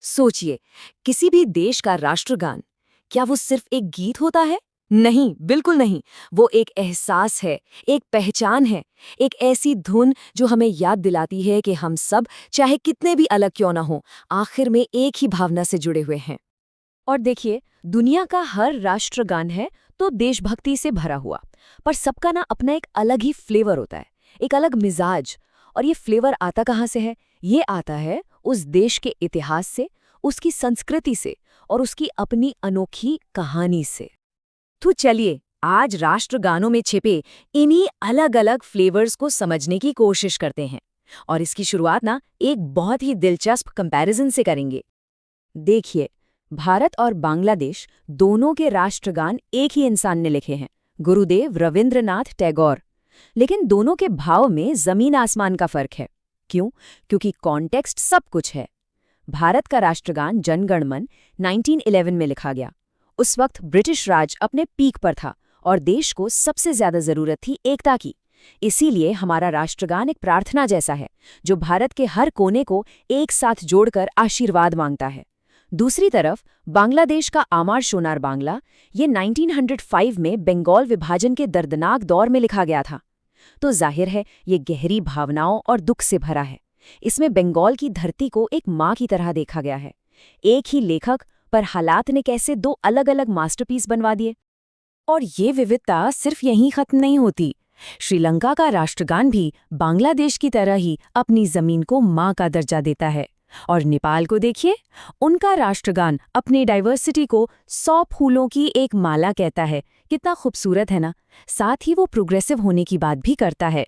सोचिए, किसी भी देश का राष्ट्रगान, क्या वो सिर्फ एक गीत होता है? नहीं, बिल्कुल नहीं। वो एक एहसास है, एक पहचान है, एक ऐसी धुन जो हमें याद दिलाती है कि हम सब, चाहे कितने भी अलग क्यों ना हो, आखिर में एक ही भावना से जुड़े हुए हैं। और देखिए, दुनिया का हर राष्ट्रगान है तो देशभक्ति से भरा हुआ, पर सबका ना अपना एक अलग ही फ्लेवर होता है, एक अलग मिजाज। और ये फ्लेवर आता कहाँ से है? ये आता है उस देश के इतिहास से, उसकी संस्कृति से और उसकी अपनी अनोखी कहानी से। तो चलिए, आज राष्ट्रगानों में छिपे इन्हीं अलग-अलग फ्लेवर्स को समझने की कोशिश करते हैं। और इसकी शुरुआत ना एक बहुत ही दिलचस्प कंपैरिजन से करेंगे। देखिए, भारत और बांग्लादेश दोनों के राष्ट्रगान एक ही इंसान ने लिखे हैं, गुरुदेव रविंद्रनाथ टैगोर। लेकिन दोनों के भाव में जमीन आसमान का फर्क है। क्यों? क्योंकि कॉन्टेक्स्ट सब कुछ है। भारत का राष्ट्रगान जन गण मन 1911 में लिखा गया। उस वक्त ब्रिटिश राज अपने पीक पर था और देश को सबसे ज्यादा जरूरत थी एकता की। इसीलिए हमारा राष्ट्रगान एक प्रार्थना जैसा है, जो भारत के हर कोने को एक साथ जोड़कर आशीर्वाद मांगता है। दूसरी तरफ बांग्लादेश का आमार सोनार बांग्ला, ये 1905 में बंगाल विभाजन के दर्दनाक दौर में लिखा गया था। तो जाहिर है ये गहरी भावनाओं और दुख से भरा है। इसमें बंगाल की धरती को एक माँ की तरह देखा गया है। एक ही लेखक, पर हालात ने कैसे दो अलग अलग मास्टरपीस बनवा दिए। और ये विविधता सिर्फ यहीं खत्म नहीं होती। श्रीलंका का राष्ट्रगान भी बांग्लादेश की तरह ही अपनी जमीन को माँ का दर्जा देता है। और नेपाल को देखिए, उनका राष्ट्रगान अपने डाइवर्सिटी को 100 फूलों की एक माला कहता है। कितना खूबसूरत है ना। साथ ही वो प्रोग्रेसिव होने की बात भी करता है।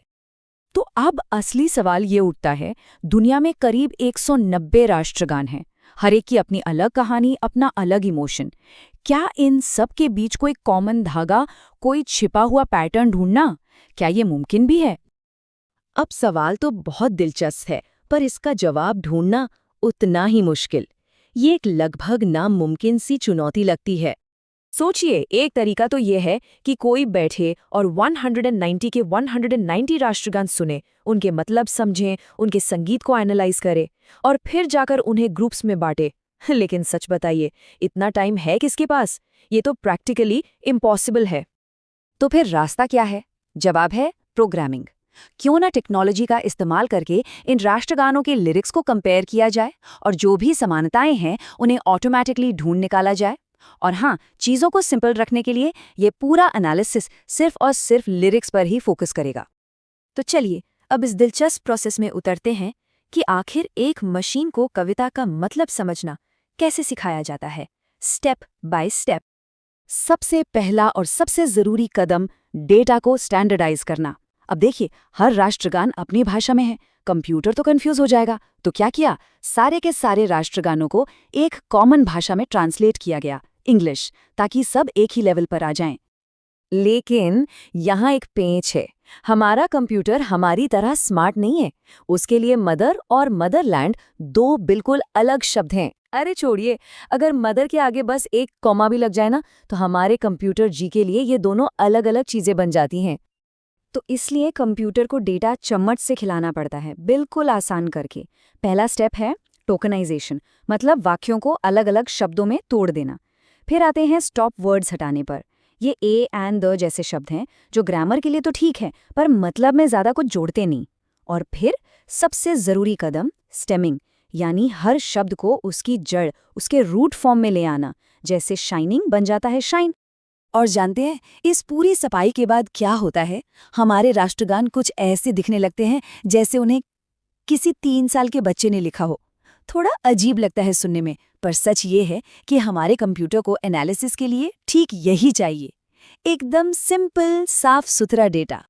तो अब असली सवाल ये उठता है, दुनिया में करीब 190 राष्ट्रगान हैं, हर एक की अपनी अलग कहानी, अपना अलग इमोशन। क्या इन सब के बीच कोई कॉमन धागा, कोई छिपा हुआ पैटर्न ढूंढना, क्या ये मुमकिन भी है? अब सवाल तो बहुत दिलचस्प है, पर इसका जवाब ढूंढना उतना ही मुश्किल। ये एक लगभग नामुमकिन सी चुनौती लगती है। सोचिए, एक तरीका तो ये है कि कोई बैठे और 190 के 190 राष्ट्रगान सुने, उनके मतलब समझें, उनके संगीत को एनालाइज करे और फिर जाकर उन्हें ग्रुप्स में बांटे। लेकिन सच बताइए, इतना टाइम है किसके पास? ये तो प्रैक्टिकली इम्पॉसिबल है। तो फिर रास्ता क्या है? जवाब है प्रोग्रामिंग। क्यों ना टेक्नोलॉजी का इस्तेमाल करके इन राष्ट्रगानों के लिरिक्स को कंपेयर किया जाए और जो भी समानताएं हैं उन्हें ऑटोमैटिकली ढूंढ निकाला जाए। और हाँ, चीज़ों को सिंपल रखने के लिए ये पूरा एनालिसिस सिर्फ और सिर्फ लिरिक्स पर ही फोकस करेगा। तो चलिए, अब इस दिलचस्प प्रोसेस में उतरते हैं कि आखिर एक मशीन को कविता का मतलब समझना कैसे सिखाया जाता है, स्टेप बाय स्टेप। सबसे पहला और सबसे ज़रूरी कदम, डेटा को स्टैंडर्डाइज करना। अब देखिए, हर राष्ट्रगान अपनी भाषा में है, कंप्यूटर तो कंफ्यूज हो जाएगा। तो क्या किया, सारे के सारे राष्ट्रगानों को एक कॉमन भाषा में ट्रांसलेट किया गया, इंग्लिश, ताकि सब एक ही लेवल पर आ जाएं। लेकिन यहाँ एक पेंच है। हमारा कंप्यूटर हमारी तरह स्मार्ट नहीं है। उसके लिए मदर और मदरलैंड दो बिल्कुल अलग शब्द हैं। अरे छोड़िए, अगर मदर के आगे बस एक कॉमा भी लग जाए ना, तो हमारे कंप्यूटर जी के लिए ये दोनों अलग अलग चीजें बन जाती हैं। तो इसलिए कंप्यूटर को डेटा चम्मच से खिलाना पड़ता है, बिल्कुल आसान करके। पहला स्टेप है टोकनाइजेशन, मतलब वाक्यों को अलग अलग शब्दों में तोड़ देना। फिर आते हैं स्टॉप वर्ड्स हटाने पर। ये ए एंड द जैसे शब्द हैं जो ग्रामर के लिए तो ठीक है, पर मतलब में ज़्यादा कुछ जोड़ते नहीं। और फिर सबसे ज़रूरी कदम, स्टेमिंग, यानी हर शब्द को उसकी जड़, उसके रूट फॉर्म में ले आना। जैसे शाइनिंग बन जाता है शाइन। और जानते हैं, इस पूरी सफाई के बाद क्या होता है? हमारे राष्ट्रगान कुछ ऐसे दिखने लगते हैं जैसे उन्हें किसी 3 साल के बच्चे ने लिखा हो। थोड़ा अजीब लगता है सुनने में, पर सच ये है कि हमारे कंप्यूटर को एनालिसिस के लिए ठीक यही चाहिए, एकदम सिंपल, साफ सुथरा डेटा।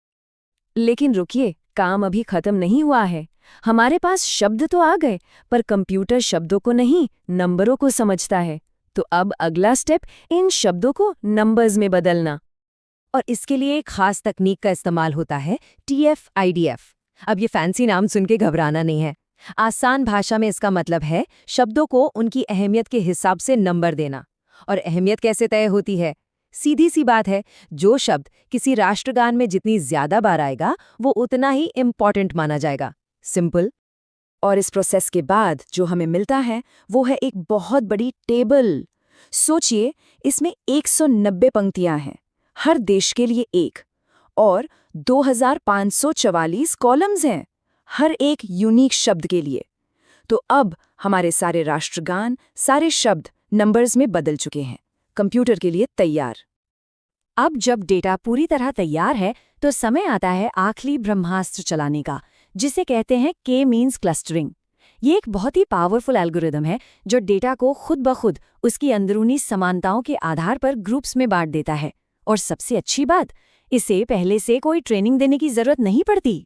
लेकिन रुकिए, काम अभी खत्म नहीं हुआ है। हमारे पास शब्द तो आ गए, पर कंप्यूटर शब्दों को नहीं, नंबरों को समझता है। तो अब अगला स्टेप, इन शब्दों को नंबर्स में बदलना। और इसके लिए एक खास तकनीक का इस्तेमाल होता है, TF-IDF। अब ये फैंसी नाम सुन के घबराना नहीं है। आसान भाषा में इसका मतलब है शब्दों को उनकी अहमियत के हिसाब से नंबर देना। और अहमियत कैसे तय होती है? सीधी सी बात है, जो शब्द किसी राष्ट्रगान में जितनी ज्यादा बार आएगा, वो उतना ही इम्पॉर्टेंट माना जाएगा। सिंपल। और इस प्रोसेस के बाद जो हमें मिलता है वो है एक बहुत बड़ी टेबल। सोचिए, इसमें 190 पंक्तियां हैं, हर देश के लिए एक, और 2544 कॉलम्स हैं, हर एक यूनिक शब्द के लिए। तो अब हमारे सारे राष्ट्रगान, सारे शब्द नंबर्स में बदल चुके हैं, कंप्यूटर के लिए तैयार। अब जब डेटा पूरी तरह तैयार है तो समय आता है आखिरी ब्रह्मास्त्र चलाने का, जिसे कहते हैं के मीन्स क्लस्टरिंग। ये एक बहुत ही पावरफुल एल्गोरिदम है जो डेटा को खुद ब खुद उसकी अंदरूनी समानताओं के आधार पर ग्रुप्स में बांट देता है। और सबसे अच्छी बात, इसे पहले से कोई ट्रेनिंग देने की जरूरत नहीं पड़ती।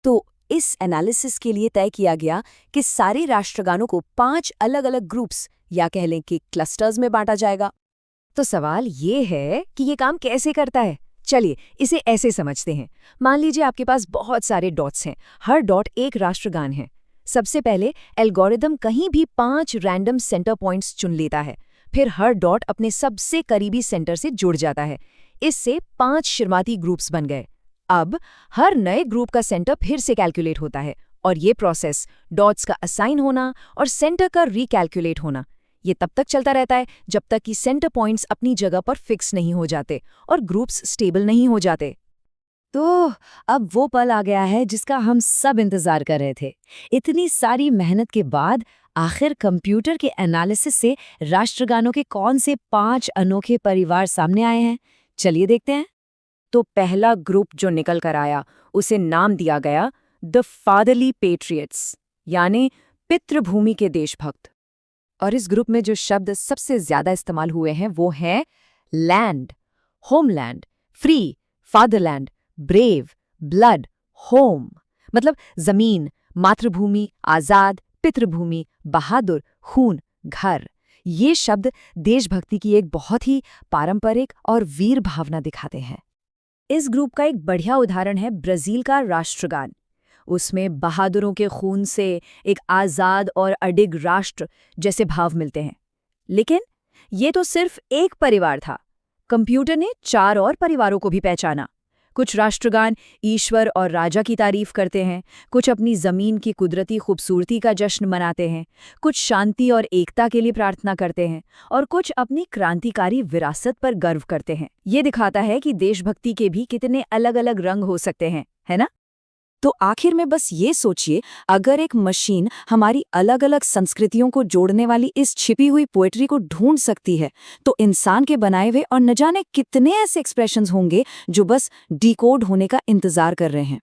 तो इस एनालिसिस के लिए तय किया गया कि सारे राष्ट्रगानों को 5 अलग अलग ग्रुप्स या कह लें कि क्लस्टर्स में बांटा जाएगा। तो सवाल ये है कि ये काम कैसे करता है। चलिए इसे ऐसे समझते हैं। मान लीजिए आपके पास बहुत सारे डॉट्स हैं, हर डॉट एक राष्ट्रगान है। सबसे पहले एल्गोरिदम कहीं भी 5 रैंडम सेंटर पॉइंट्स चुन लेता है, फिर हर डॉट अपने सबसे करीबी सेंटर से जुड़ जाता है। इससे 5 शुरुआती ग्रुप्स बन गए। अब हर नए ग्रुप का सेंटर फिर से कैलकुलेट होता है, और ये प्रोसेस डॉट्स का असाइन होना और सेंटर का रिकैलकुलेट होना, ये तब तक चलता रहता है जब तक कि सेंटर पॉइंट्स अपनी जगह पर फिक्स नहीं हो जाते और ग्रुप्स स्टेबल नहीं हो जाते। तो अब वो पल आ गया है जिसका हम सब इंतजार कर रहे थे। इतनी सारी मेहनत के बाद आखिर कंप्यूटर के एनालिसिस से राष्ट्रगानों के कौन से 5 अनोखे परिवार सामने आए हैं, चलिए देखते हैं। तो पहला ग्रुप जो निकल कर आया उसे नाम दिया गया द फादरली पेट्रियट्स, यानी पितृभूमि के देशभक्त। और इस ग्रुप में जो शब्द सबसे ज्यादा इस्तेमाल हुए हैं वो हैं land, homeland, free, fatherland, brave, blood, home. मतलब जमीन, मातृभूमि, आजाद, पितृभूमि, बहादुर, खून, घर। ये शब्द देशभक्ति की एक बहुत ही पारंपरिक और वीर भावना दिखाते हैं। इस ग्रुप का एक बढ़िया उदाहरण है ब्राजील का राष्ट्रगान। उसमें बहादुरों के खून से एक आज़ाद और अडिग राष्ट्र जैसे भाव मिलते हैं। लेकिन ये तो सिर्फ एक परिवार था। कंप्यूटर ने 4 और परिवारों को भी पहचाना। कुछ राष्ट्रगान ईश्वर और राजा की तारीफ करते हैं, कुछ अपनी जमीन की कुदरती खूबसूरती का जश्न मनाते हैं, कुछ शांति और एकता के लिए प्रार्थना करते हैं, और कुछ अपनी क्रांतिकारी विरासत पर गर्व करते हैं। ये दिखाता है कि देशभक्ति के भी कितने अलग अलग रंग हो सकते हैं, है ना? तो आखिर में बस ये सोचिए, अगर एक मशीन हमारी अलग अलग संस्कृतियों को जोड़ने वाली इस छिपी हुई पोएट्री को ढूंढ सकती है, तो इंसान के बनाए हुए और न जाने कितने ऐसे एक्सप्रेशंस होंगे जो बस डिकोड होने का इंतजार कर रहे हैं।